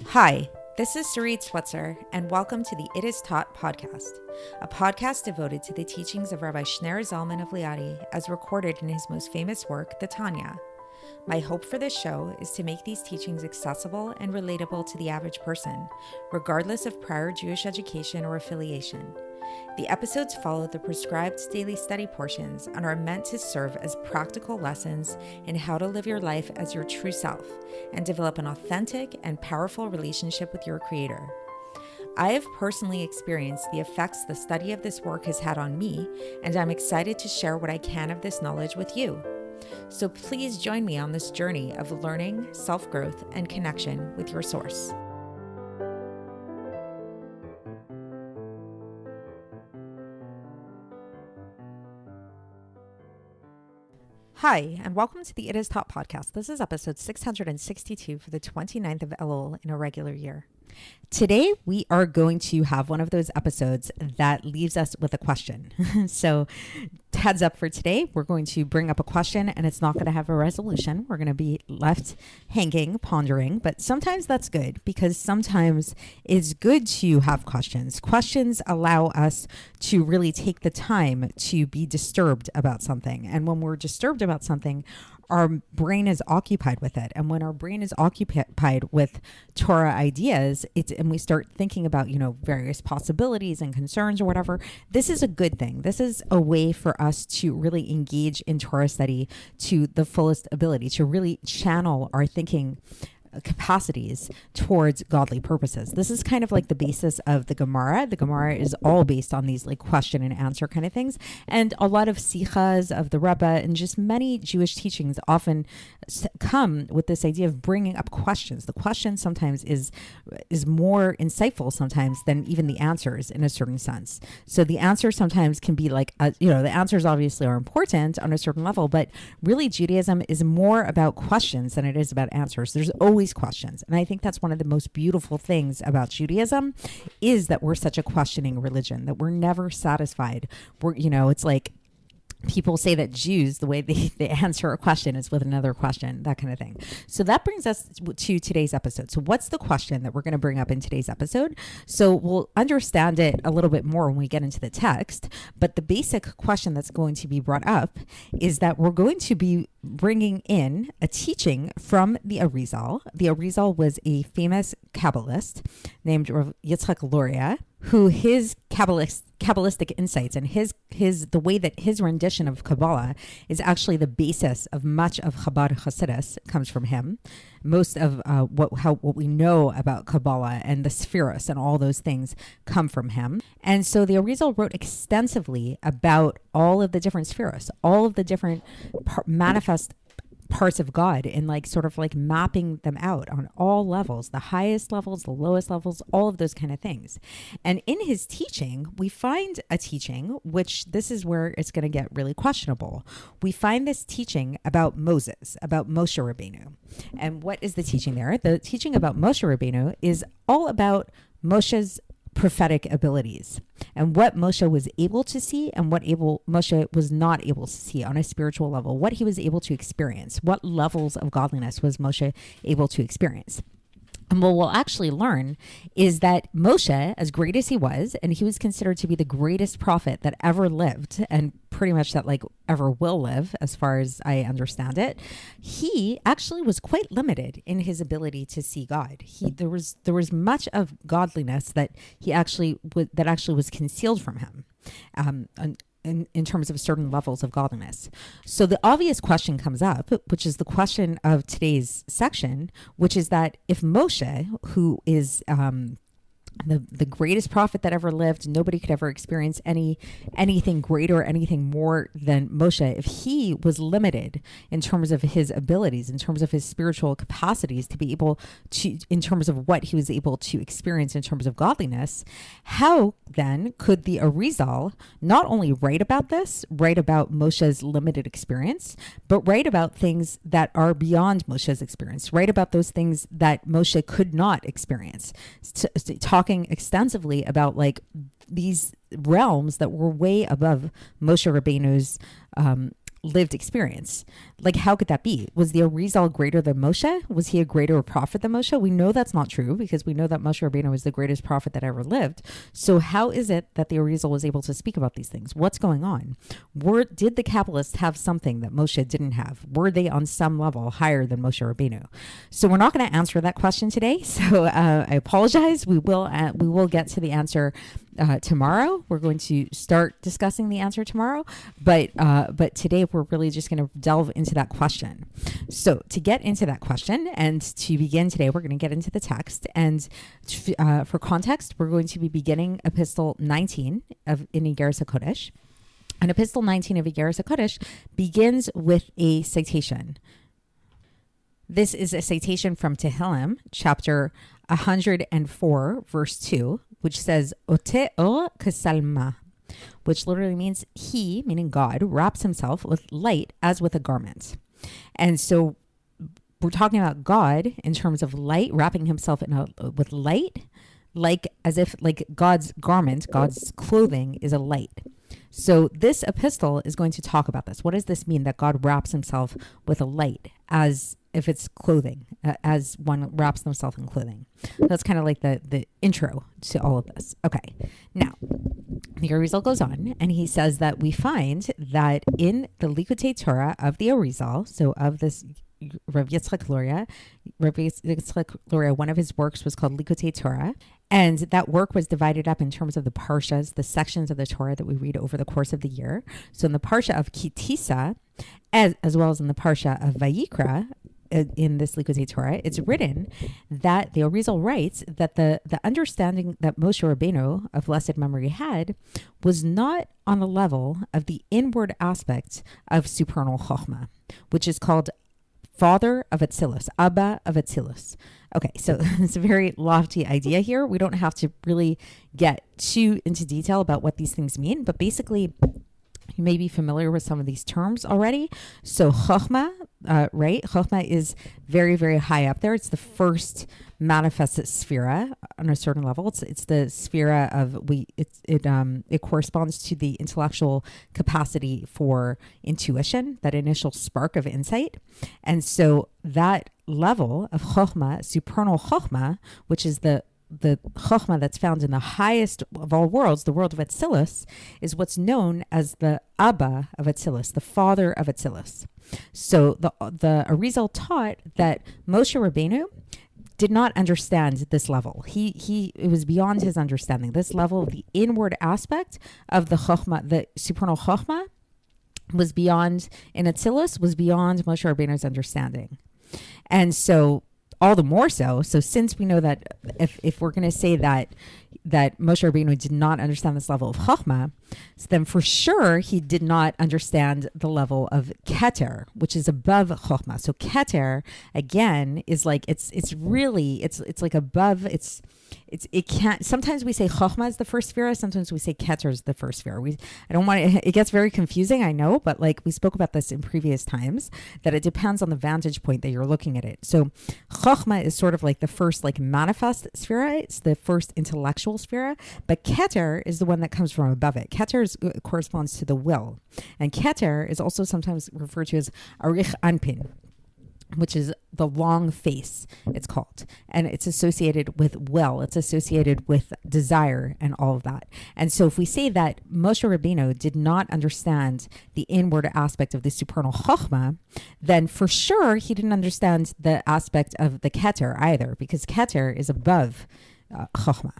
Hi, this is Sarit Switzer, and welcome to the It Is Taught podcast, a podcast devoted to the teachings of Rabbi Shneur Zalman of Liadi as recorded in his most famous work, the Tanya. My hope for this show is to make these teachings accessible and relatable to the average person, regardless of prior Jewish education or affiliation. The episodes follow the prescribed daily study portions and are meant to serve as practical lessons in how to live your life as your true self and develop an authentic and powerful relationship with your Creator. I have personally experienced the effects the study of this work has had on me, and I'm excited to share what I can of this knowledge with you. So please join me on this journey of learning, self-growth, and connection with your source. Hi, and welcome to the It Is Taught podcast. This is episode 662 for the 29th of Elul in a regular year. Today, we are going to have one of those episodes that leaves us with a question. So heads up for today, we're going to bring up a question and it's not going to have a resolution. We're going to be left hanging, pondering, but sometimes that's good because sometimes it's good to have questions. Questions allow us to really take the time to be disturbed about something. And when we're disturbed about something, our brain is occupied with it. And when our brain is occupied with Torah ideas, and we start thinking about, various possibilities and concerns or whatever, this is a good thing. This is a way for us to really engage in Torah study to the fullest ability, to really channel our thinking capacities towards godly purposes. This is kind of like the basis of the Gemara. The Gemara is all based on these like question and answer kind of things. And a lot of sichas of the Rebbe and just many Jewish teachings often come with this idea of bringing up questions. The question sometimes is more insightful sometimes than even the answers in a certain sense. So the answer sometimes can be like, the answers obviously are important on a certain level, but really Judaism is more about questions than it is about answers. There's always questions. And I think that's one of the most beautiful things about Judaism is that we're such a questioning religion, that we're never satisfied. It's like people say that Jews, the way they answer a question is with another question, that kind of thing. So that brings us to today's episode. So what's the question that we're going to bring up in today's episode? So we'll understand it a little bit more when we get into the text. But the basic question that's going to be brought up is that we're going to be bringing in a teaching from the Arizal. The Arizal was a famous Kabbalist named Yitzchak Luria, who his Kabbalistic insights and the way that his rendition of Kabbalah is actually the basis of much of Chabad Hasidus comes from him. Most of what we know about Kabbalah and the sephiros and all those things come from him. And so the Arizal wrote extensively about all of the different sephiros, all of the different manifest parts of God and mapping them out on all levels, the highest levels, the lowest levels, all of those kind of things. And in his teaching, we find a teaching, which this is where it's going to get really questionable. We find this teaching about Moses, about Moshe Rabeinu. And what is the teaching there? The teaching about Moshe Rabeinu is all about Moshe's prophetic abilities and what Moshe was able to see and what Moshe was not able to see on a spiritual level, what he was able to experience, what levels of godliness was Moshe able to experience. And what we'll actually learn is that Moshe, as great as he was, and he was considered to be the greatest prophet that ever lived, and pretty much that ever will live, as far as I understand it, he actually was quite limited in his ability to see God. There was much of godliness that was concealed from him. In terms of certain levels of godliness. So the obvious question comes up, which is the question of today's section, which is that if Moshe, who is the greatest prophet that ever lived, nobody could ever experience anything greater, anything more than Moshe, if he was limited in terms of his abilities, in terms of his spiritual capacities to be able to, in terms of what he was able to experience in terms of godliness, how then could the Arizal not only write about Moshe's limited experience, but write about things that are beyond Moshe's experience, write about those things that Moshe could not experience, talking extensively about these realms that were way above Moshe Rabeinu's lived experience. Like, how could that be? Was the Arizal greater than Moshe? Was he a greater prophet than Moshe? We know that's not true because we know that Moshe Rabeinu was the greatest prophet that ever lived. So how is it that the Arizal was able to speak about these things? What's going on? Did the Kabbalists have something that Moshe didn't have? Were they on some level higher than Moshe Rabeinu? So we're not going to answer that question today. So I apologize. We will get to the answer tomorrow. We're going to start discussing the answer tomorrow, but today we're really just going to delve into that question. So to get into that question and to begin today, we're going to get into the text. And for context, we're going to be beginning Epistle 19 in Iggeres HaKodesh. And Epistle 19 of Iggeres HaKodesh begins with a citation. This is a citation from Tehillim, chapter 104, verse 2, which says, Ote o kesalma, which literally means he, meaning God, wraps himself with light as with a garment. And so we're talking about God in terms of light, wrapping himself with light, like as if like God's garment, God's clothing is a light. So this epistle is going to talk about this. What does this mean that God wraps himself with a light as if it's clothing, as one wraps themselves in clothing? That's kind of like the intro to all of this. Okay. Now, the Arizal goes on and he says that we find that in the Likutei Torah of the Arizal, so of this Rav Yitzchak Luria, one of his works was called Likutei Torah. And that work was divided up in terms of the parshas, the sections of the Torah that we read over the course of the year. So in the parsha of Kitisa, as well as in the parsha of Vayikra, in this Likutei Torah, it's written that the Arizal writes that the understanding that Moshe Rabeinu of blessed memory had was not on the level of the inward aspect of supernal Chochmah, which is called Father of Atzilus, Abba of Atzilus. Okay, so it's a very lofty idea here. We don't have to really get too into detail about what these things mean, but basically, you may be familiar with some of these terms already. So Chochmah, right? Chochmah is very, very high up there. It's the first manifested sphera on a certain level. It's the sphera of it corresponds to the intellectual capacity for intuition, that initial spark of insight. And so that level of Chochmah, supernal Chochmah, which is the Chochmah that's found in the highest of all worlds, the world of Atzilus, is what's known as the Abba of Atzilus, the father of Atzilus. So the Arizal taught that Moshe Rabeinu did not understand this level. It was beyond his understanding. This level of the inward aspect of the Chochmah, the supernal Chochmah, was beyond, in Atzilus, was beyond Moshe Rabeinu's understanding. And so all the more so since we know that if we're going to say that Moshe Rabeinu did not understand this level of Chochmah, so then for sure he did not understand the level of Keter, which is above Chochmah. So Keter, again, is like, it's like above, it can't, sometimes we say Chochmah is the first sphera, sometimes we say Keter is the first sphera. It gets very confusing, I know, but like we spoke about this in previous times, that it depends on the vantage point that you're looking at it. So Chochmah is sort of like the first like manifest sphera, it's the first intellectual sphera, but Keter is the one that comes from above it. Keter corresponds to the will, and Keter is also sometimes referred to as Arich Anpin, which is the long face, it's called. And it's associated with will. It's associated with desire and all of that. And so if we say that Moshe Rabeinu did not understand the inward aspect of the supernal Chochmah, then for sure he didn't understand the aspect of the Keter either, because Keter is above Chochmah.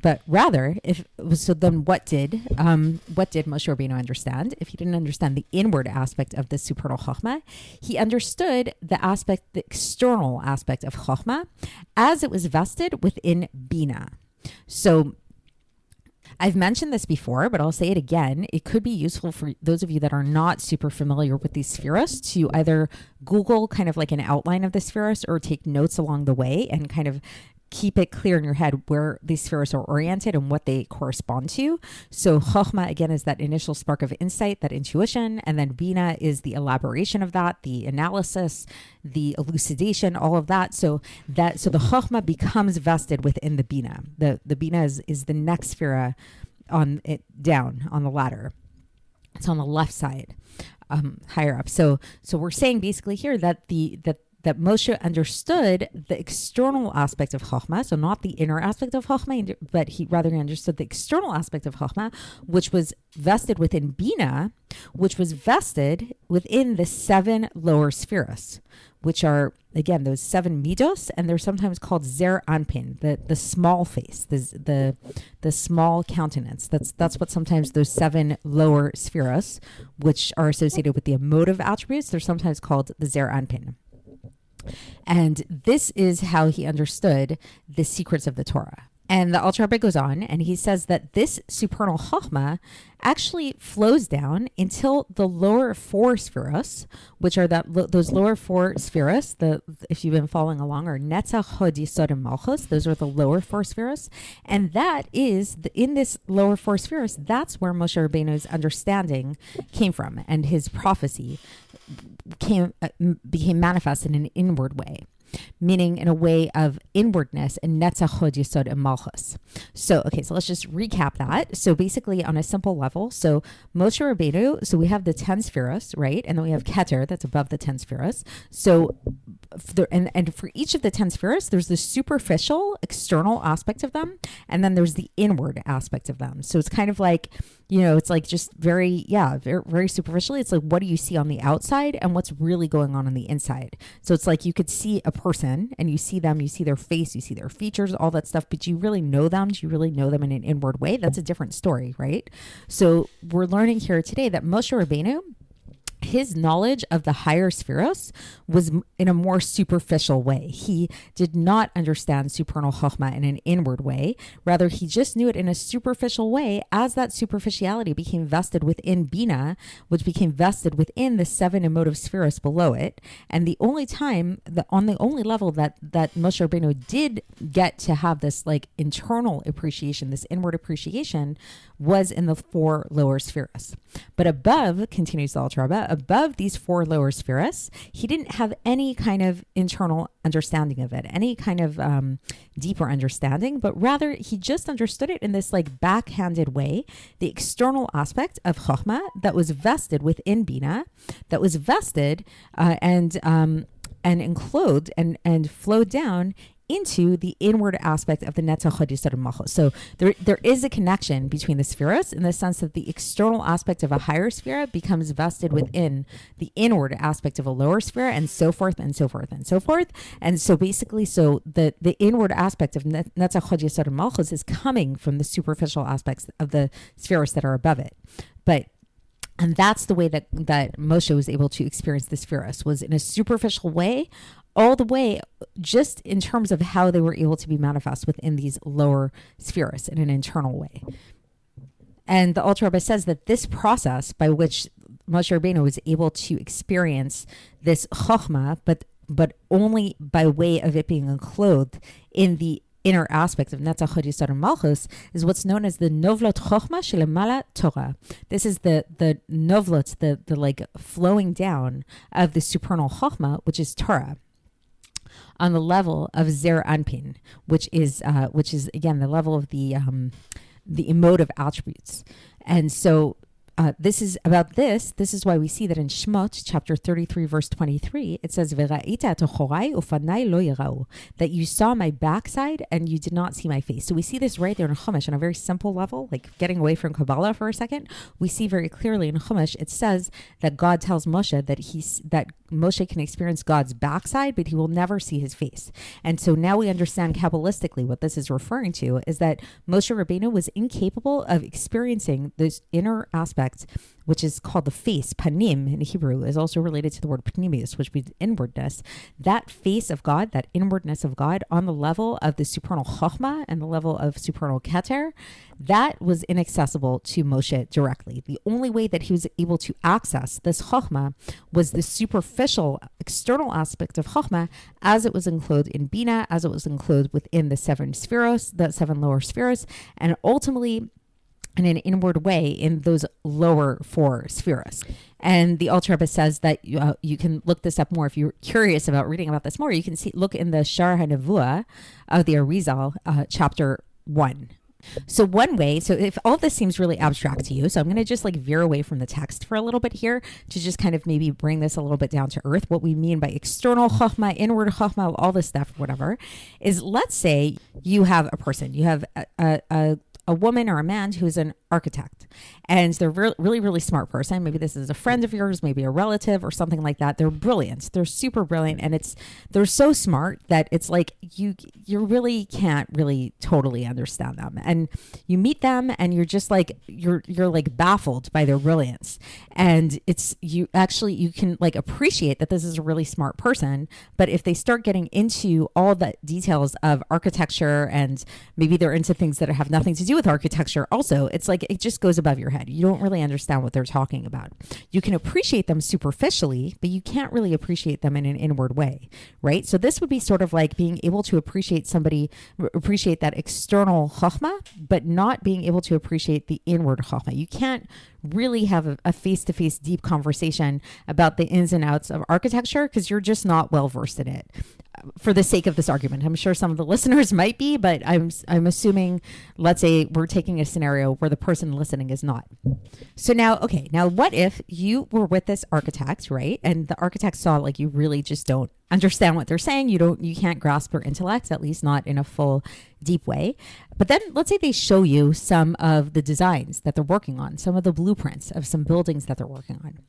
But rather, then what did Moshe Rabeinu understand? If he didn't understand the inward aspect of the supernal Chochmah, he understood the external aspect of Chochmah as it was vested within Bina. So I've mentioned this before, but I'll say it again. It could be useful for those of you that are not super familiar with these sephiros to either Google kind of like an outline of the sephiros or take notes along the way and kind of keep it clear in your head where these spheres are oriented and what they correspond to. So Chochmah, again, is that initial spark of insight, that intuition, and then Bina is the elaboration of that, the analysis, the elucidation, all of that. So the Chochmah becomes vested within the Bina. The Bina is the next sphere on it down on the ladder. It's on the left side. higher up. So we're saying basically here that that Moshe understood the external aspect of Chokhmah, so not the inner aspect of Chokhmah, but he understood the external aspect of Chokhmah, which was vested within Bina, which was vested within the 7 lower sephiros, which are, again, those 7 midos, and they're sometimes called Zer Anpin, the small face, the small countenance. That's what sometimes those 7 lower sephiros, which are associated with the emotive attributes, they're sometimes called the Zer Anpin. And this is how he understood the secrets of the Torah. And the Alter Rebbe goes on and he says that this supernal Chokhmah actually flows down until the lower 4 sephiros, which are those lower 4 sephiros, if you've been following along, are Netzach, Hod, Yesod, and Malchus. Those are the lower 4 sephiros. And that is, in this lower 4 sephiros, that's where Moshe Rabbeinu's understanding came from, and his prophecy became manifest in an inward way, meaning in a way of inwardness and Netzach, Hod, Yesod, and Malchus. So let's just recap that. So basically on a simple level, so Moshe Rabeinu, so we have the 10 sephiros, right? And then we have Keter, that's above the 10 sephiros. So and for each of the 10 sephiros, there's the superficial external aspect of them, and then there's the inward aspect of them. So it's kind of like, it's like just very, very superficially. It's like, what do you see on the outside and what's really going on the inside? So it's like you could see a person and you see them, you see their face, you see their features, all that stuff, but do you really know them? Do you really know them in an inward way? That's a different story, right? So we're learning here today that Moshe Rabeinu, his knowledge of the higher sephiros was in a more superficial way. He did not understand supernal Chokhmah in an inward way. Rather, he just knew it in a superficial way as that superficiality became vested within Bina, which became vested within the 7 emotive sephiros below it. And the only time, on the only level that Moshe Rabeinu did get to have this like internal appreciation, this inward appreciation, was in the 4 lower sephiros. But above, continues the Alter Rebbe, above these 4 lower sephiros, he didn't have any kind of internal understanding of it, any kind of deeper understanding, but rather he just understood it in this like backhanded way, the external aspect of Chokhmah that was vested within Bina, that was vested and enclosed and flowed down into the inward aspect of the Netzach, Hod, Yesod, and Malchus. So there is a connection between the sephiros in the sense that the external aspect of a higher sephira becomes vested within the inward aspect of a lower sephira, and so forth and so forth and so forth. And so basically, the inward aspect of Netzach, Hod, Yesod, and Malchus is coming from the superficial aspects of the sephiros that are above it. And that's the way that Moshe was able to experience the sephiros, was in a superficial way, all the way just in terms of how they were able to be manifest within these lower sephiros in an internal way. And the Alter Rebbe says that this process by which Moshe Rabeinu was able to experience this chokhmah, but only by way of it being enclosed in the inner aspect of Netzach, Hod, Yesod, and Malchus, is what's known as the Novlot Chokhmah Shelemala Torah. This is the Novlot, the like flowing down of the supernal Chokhmah, which is Torah, on the level of Zer Anpin, which is again the level of the emotive attributes. And so this is why we see that in Shemot chapter 33 verse 23 it says V'ra'ita et chorai ufanai lo yirau, that you saw my backside and you did not see my face. So we see this right there in Chumash on a very simple level, like getting away from Kabbalah for a second. We see very clearly in Chumash it says that God tells Moshe that Moshe can experience God's backside, but he will never see his face. And so now we understand Kabbalistically what this is referring to is that Moshe Rabeinu was incapable of experiencing this inner aspect, which is called the face. Panim in Hebrew is also related to the word pnimius, which means inwardness. That face of God, that inwardness of God on the level of the supernal Chokhmah and the level of supernal Keter, that was inaccessible to Moshe directly. The only way that he was able to access this Chokhmah was the superficial external aspect of Chokhmah as it was enclosed in Bina, as it was enclosed within the 7 sephiros, the 7 lower sephiros, and ultimately in an inward way in those lower 4 sephiros. And the Alter Rebbe says that you can look this up more if you're curious about reading about this more. You can look in the Shar HaNevuah of the Arizal, chapter 1. So one way, so if all of this seems really abstract to you, so I'm going to just like veer away from the text for a little bit here to just kind of maybe bring this a little bit down to earth. What we mean by external chokhmah, inward chokhmah, all this stuff, whatever, is let's say you have a person, you have a woman or a man who's an architect, and they're really, really smart person. Maybe this is a friend of yours, maybe a relative or something like that. They're brilliant. They're super brilliant. And they're so smart that it's like you really can't really totally understand them. And you meet them and you're just like, you're like baffled by their brilliance. And you can like appreciate that this is a really smart person. But if they start getting into all the details of architecture, and maybe they're into things that have nothing to do with architecture also, it's like it just goes above your head. You don't really understand what they're talking about. You can appreciate them superficially, but you can't really appreciate them in an inward way, right? So this would be sort of like being able to appreciate that external chokhmah, but not being able to appreciate the inward chokhmah. You can't really have a face-to-face deep conversation about the ins and outs of architecture because you're just not well versed in it. For the sake of this argument, I'm sure some of the listeners might be, but I'm assuming, let's say we're taking a scenario where the person listening is not. So now what if you were with this architect, right? And the architect saw like you really just don't understand what they're saying. You can't grasp their intellect, at least not in a full, deep way. But then let's say they show you some of the designs that they're working on, some of the blueprints of some buildings that they're working on.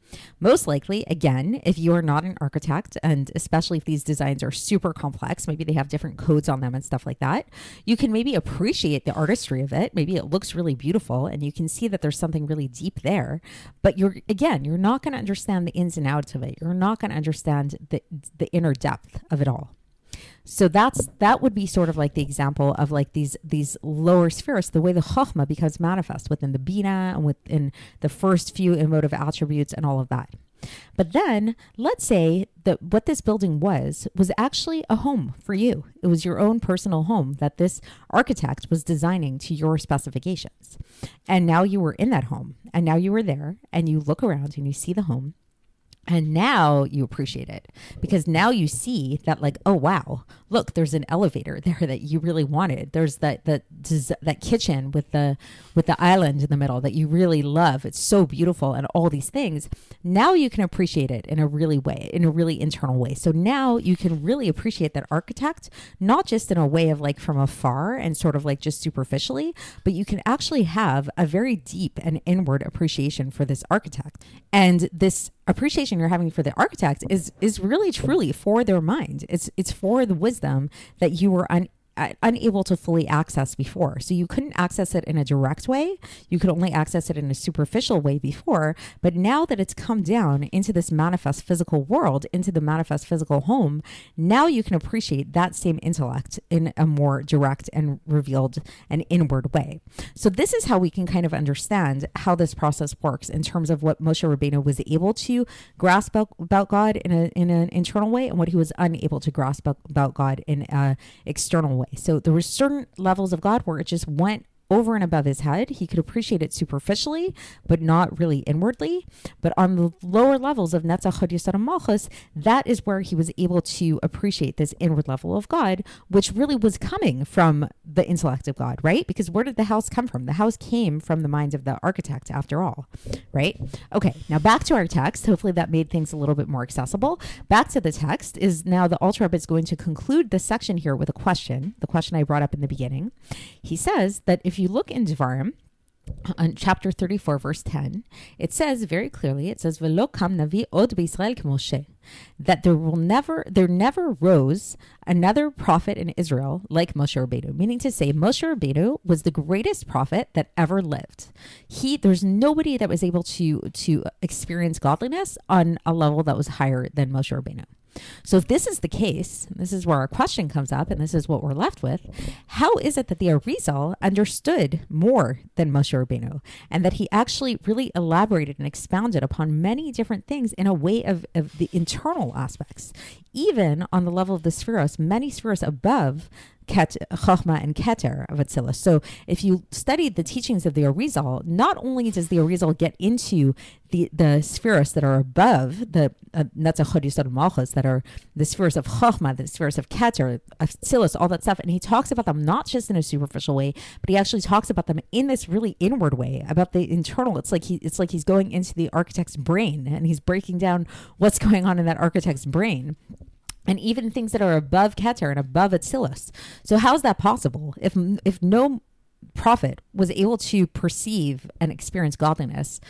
Most likely, again, if you are not an architect, and especially if these designs are super complex, maybe they have different codes on them and stuff like that, you can maybe appreciate the artistry of it. Maybe it looks really beautiful and you can see that there's something really deep there, but you're not going to understand the ins and outs of it. You're not going to understand the inner depth of it all. So that would be sort of like the example of like these lower sephiros, the way the chokhmah becomes manifest within the bina and within the first few emotive attributes and all of that. But then let's say that what this building was actually a home for you. It was your own personal home that this architect was designing to your specifications. And now you were in that home, and now you were there, and you look around and you see the home. And now you appreciate it because now you see that like, oh, wow, look, there's an elevator there that you really wanted. There's that kitchen with the island in the middle that you really love. It's so beautiful and all these things. Now you can appreciate it in a really internal way. So now you can really appreciate that architect, not just in a way of like from afar and sort of like just superficially, but you can actually have a very deep and inward appreciation for this architect. And this appreciation you're having for the architect is really truly for their mind. It's for the wisdom that you were unable to fully access before. So you couldn't access it in a direct way. You could only access it in a superficial way before. But now that it's come down into this manifest physical world, into the manifest physical home, now you can appreciate that same intellect in a more direct and revealed and inward way. So this is how we can kind of understand how this process works in terms of what Moshe Rabeinu was able to grasp about God in an internal way and what he was unable to grasp about God in an external way. So there were certain levels of God where it just went over and above his head. He could appreciate it superficially, but not really inwardly. But on the lower levels of Netzach Hod Yesod Malchus, that is where he was able to appreciate this inward level of God, which really was coming from the intellect of God, right? Because where did the house come from? The house came from the mind of the architect after all, right? Okay, now back to our text. Hopefully that made things a little bit more accessible. Back to the text is now the Alter Rebbe is going to conclude the section here with a question, the question I brought up in the beginning. He says that if you look in Devarim, on chapter 34, verse 10, it says very clearly, it says, V'lo kam navi od b'Yisrael k'Moshe, that there never rose another prophet in Israel like Moshe Rabeinu, meaning to say Moshe Rabeinu was the greatest prophet that ever lived. There's nobody that was able to experience godliness on a level that was higher than Moshe Rabeinu. So if this is the case, this is where our question comes up, and this is what we're left with, how is it that the Arizal understood more than Moshe Rabeinu, and that he actually really elaborated and expounded upon many different things in a way of the internal aspects, even on the level of the sephiros, many sephiros above Chochmah and Keter of Atzilus. So if you study the teachings of the Arizal, not only does the Arizal get into the sephiros that are above that's a Chod Yesod Malchus, that are the sephiros of Chochmah, the sephiros of Keter, of Atzilus, all that stuff, and he talks about them not just in a superficial way, but he actually talks about them in this really inward way, about the internal. It's like he's going into the architect's brain and he's breaking down what's going on in that architect's brain. And even things that are above Keter and above Atzilus. So how is that possible? If no prophet was able to perceive and experience godliness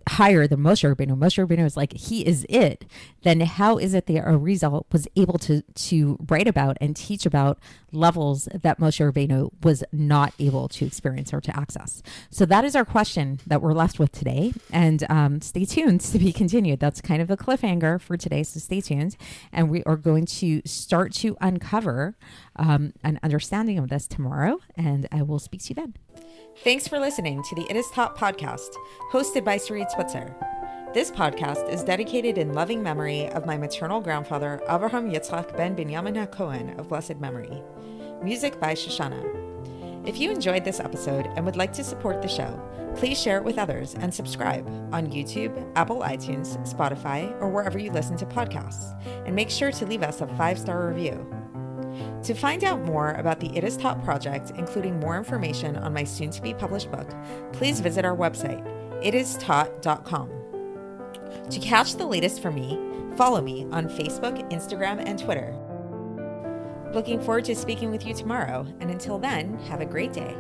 higher than Moshe Rabeinu is like, he is it, then how is it the Arizal was able to write about and teach about levels that Moshe Rabeinu was not able to experience or to access? So that is our question that we're left with today. And stay tuned to be continued. That's kind of a cliffhanger for today, so stay tuned. And we are going to start to uncover an understanding of this tomorrow, and I will speak to you then. Thanks for listening to the It Is Taught podcast, hosted by Sarit Switzer. This podcast is dedicated in loving memory of my maternal grandfather, Avraham Yitzchak ben Binyamin HaKohen of blessed memory. Music by Shoshana. If you enjoyed this episode and would like to support the show, please share it with others and subscribe on YouTube, Apple iTunes, Spotify, or wherever you listen to podcasts. And make sure to leave us a 5-star review. To find out more about the It Is Taught project, including more information on my soon-to-be published book, please visit our website, itistaught.com. To catch the latest from me, follow me on Facebook, Instagram, and Twitter. Looking forward to speaking with you tomorrow, and until then, have a great day.